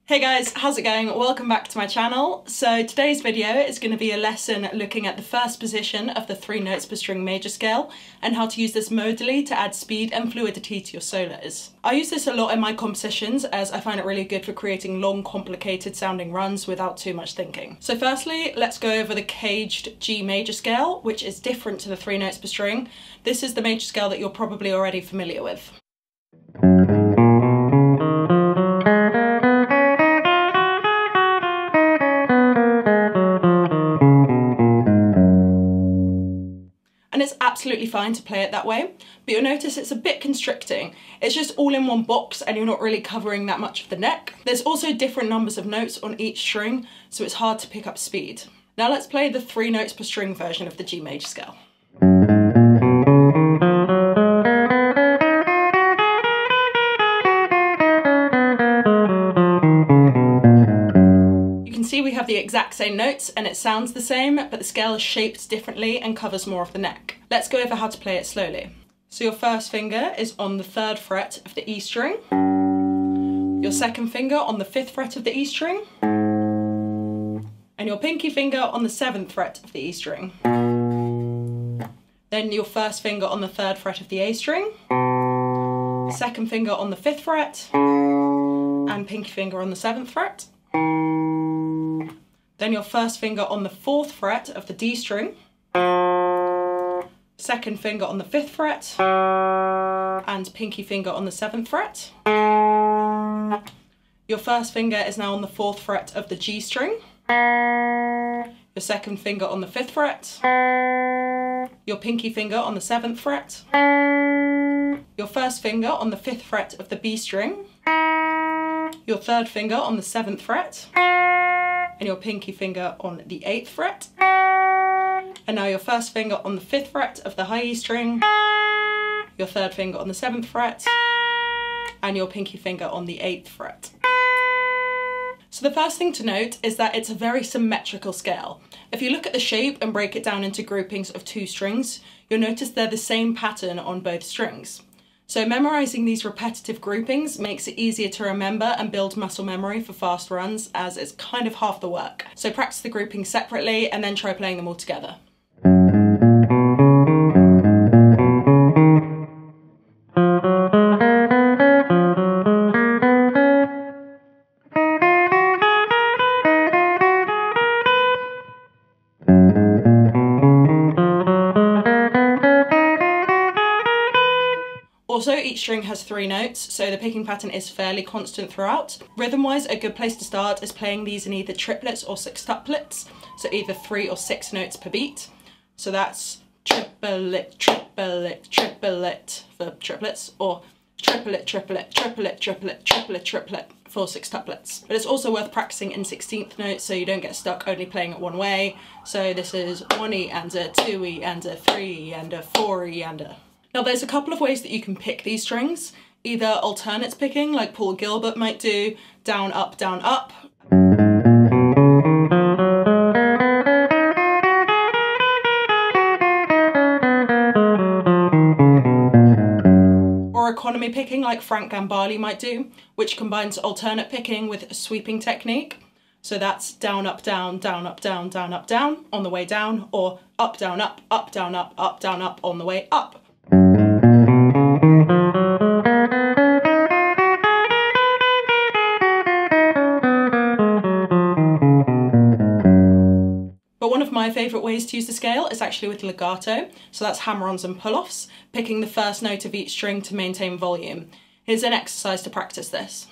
Hey guys, how's it going? Welcome back to my channel. So today's video is going to be a lesson looking at the first position of the 3 notes per string major scale and how to use this modally to add speed and fluidity to your solos. I use this a lot in my compositions as I find it really good for creating long, complicated sounding runs without too much thinking. So firstly, let's go over the caged G major scale, which is different to the 3 notes per string. This is the major scale that you're probably already familiar with. And it's absolutely fine to play it that way, but you'll notice it's a bit constricting. It's just all in one box and you're not really covering that much of the neck. There's also different numbers of notes on each string, so it's hard to pick up speed. Now let's play the 3 notes per string version of the G major scale. We have the exact same notes and it sounds the same, but the scale is shaped differently and covers more of the neck. Let's go over how to play it slowly. So your first finger is on the 3rd fret of the E string, your second finger on the 5th fret of the E string, and your pinky finger on the 7th fret of the E string. Then your first finger on the 3rd fret of the A string, second finger on the 5th fret, and pinky finger on the 7th fret. Then your first finger on the 4th fret of the D string, second finger on the 5th fret, and pinky finger on the 7th fret. Your first finger is now on the 4th fret of the G string, your second finger on the 5th fret, your pinky finger on the 7th fret, your first finger on the 5th fret of the B string, your third finger on the 7th fret, and your pinky finger on the 8th fret. And now your first finger on the 5th fret of the high E string, your third finger on the 7th fret, and your pinky finger on the 8th fret. So the first thing to note is that it's a very symmetrical scale. If you look at the shape and break it down into groupings of 2 strings, you'll notice they're the same pattern on both strings. So memorising these repetitive groupings makes it easier to remember and build muscle memory for fast runs, as it's kind of half the work. So practice the groupings separately and then try playing them all together. Also, each string has 3 notes, so the picking pattern is fairly constant throughout. Rhythm-wise, a good place to start is playing these in either triplets or sextuplets, so either 3 or 6 notes per beat. So that's triplet, triplet, triplet for triplets, or triplet, triplet, triplet, triplet, triplet, triplet for sextuplets. But it's also worth practicing in 16th notes so you don't get stuck only playing it one way. So this is 1E and a 2E and a 3E and a 4E and a... Now there's a couple of ways that you can pick these strings, either alternate picking like Paul Gilbert might do, down, up, or economy picking like Frank Gambale might do, which combines alternate picking with a sweeping technique. So that's down, up, down, down, up, down, down, up, down on the way down, or up, down, up, up, down, up, down, up on the way up. But one of my favourite ways to use the scale is actually with legato, so that's hammer-ons and pull-offs, picking the first note of each string to maintain volume. Here's an exercise to practice this.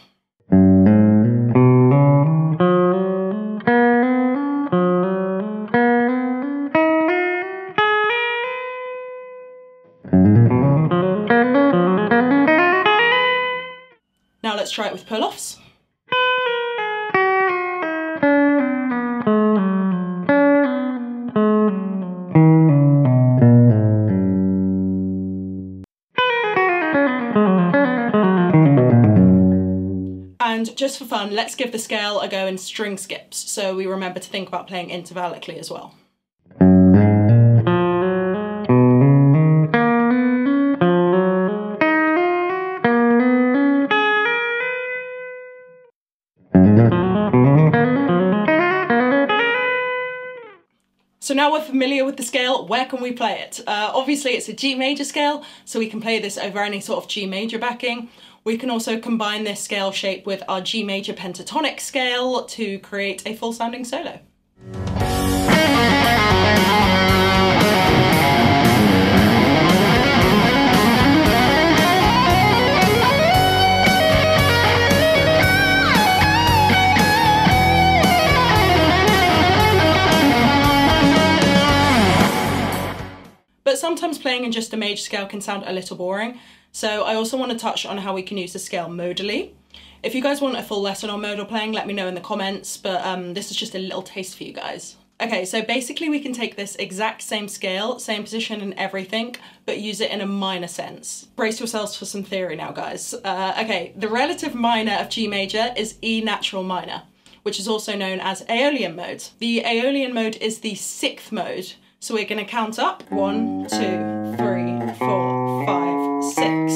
Now let's try it with pull-offs. And just for fun, let's give the scale a go in string skips, so we remember to think about playing intervallically as well. now we're familiar with the scale, where can we play it? Obviously it's a G major scale, so we can play this over any sort of G major backing. We can also combine this scale shape with our G major pentatonic scale to create a full sounding solo. But sometimes playing in just a major scale can sound a little boring, so I also want to touch on how we can use the scale modally. If you guys want a full lesson on modal playing, let me know in the comments, but this is just a little taste for you guys. Okay, so basically we can take this exact same scale, same position and everything, but use it in a minor sense. Brace yourselves for some theory now, guys. Okay, the relative minor of G major is E natural minor, which is also known as Aeolian mode. The Aeolian mode is the 6th mode. So we're going to count up 1, 2, 3, 4, 5, 6.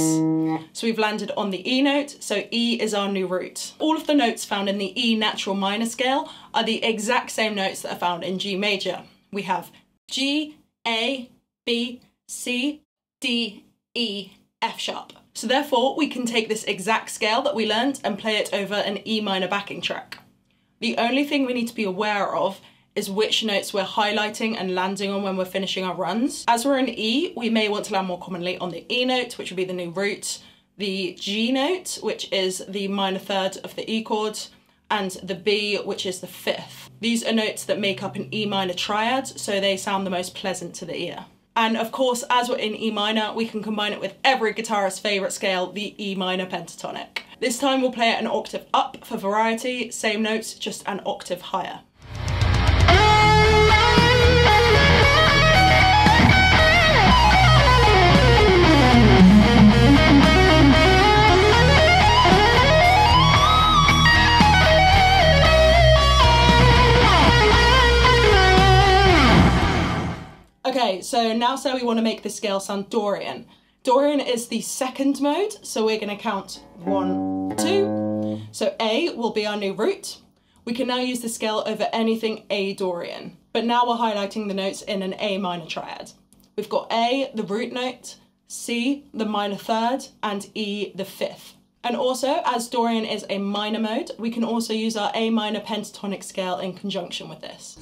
So we've landed on the E note, so E is our new root. All of the notes found in the E natural minor scale are the exact same notes that are found in G major. We have G, A, B, C, D, E, F sharp. So therefore we can take this exact scale that we learned and play it over an E minor backing track. The only thing we need to be aware of is which notes we're highlighting and landing on when we're finishing our runs. As we're in E, we may want to land more commonly on the E note, which would be the new root, the G note, which is the minor third of the E chord, and the B, which is the 5th. These are notes that make up an E minor triad, so they sound the most pleasant to the ear. And of course, as we're in E minor, we can combine it with every guitarist's favourite scale, the E minor pentatonic. This time we'll play it an octave up for variety, same notes, just an octave higher. Okay, so now say we want to make the scale sound Dorian. Dorian is the 2nd mode, so we're going to count 1, 2. So A will be our new root. We can now use the scale over anything A Dorian, but now we're highlighting the notes in an A minor triad. We've got A, the root note, C, the minor third, and E, the 5th. And also, as Dorian is a minor mode, we can also use our A minor pentatonic scale in conjunction with this.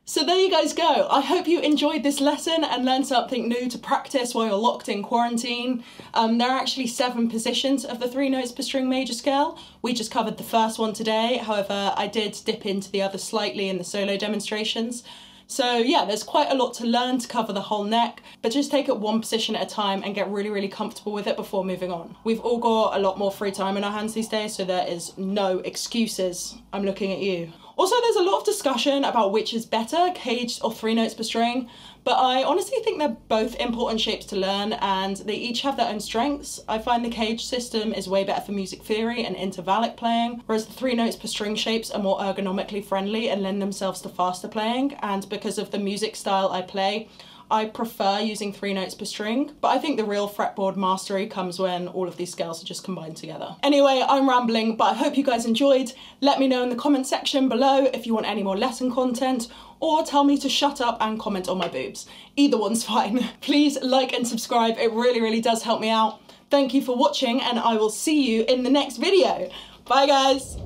So there you guys go. I hope you enjoyed this lesson and learned something new to practice while you're locked in quarantine. There are actually 7 positions of the 3 notes per string major scale. We just covered the first one today. However, I did dip into the other slightly in the solo demonstrations. So yeah, there's quite a lot to learn to cover the whole neck, but just take it one position at a time and get really, really comfortable with it before moving on. We've all got a lot more free time in our hands these days, so there is no excuses. I'm looking at you. Also, there's a lot of discussion about which is better, caged or 3 notes per string, but I honestly think they're both important shapes to learn and they each have their own strengths. I find the cage system is way better for music theory and intervallic playing, whereas the 3 notes per string shapes are more ergonomically friendly and lend themselves to faster playing, and because of the music style I play, I prefer using 3 notes per string, but I think the real fretboard mastery comes when all of these scales are just combined together. Anyway, I'm rambling, but I hope you guys enjoyed. Let me know in the comment section below if you want any more lesson content, or tell me to shut up and comment on my boobs. Either one's fine. Please like and subscribe, it really, really does help me out. Thank you for watching, and I will see you in the next video. Bye guys!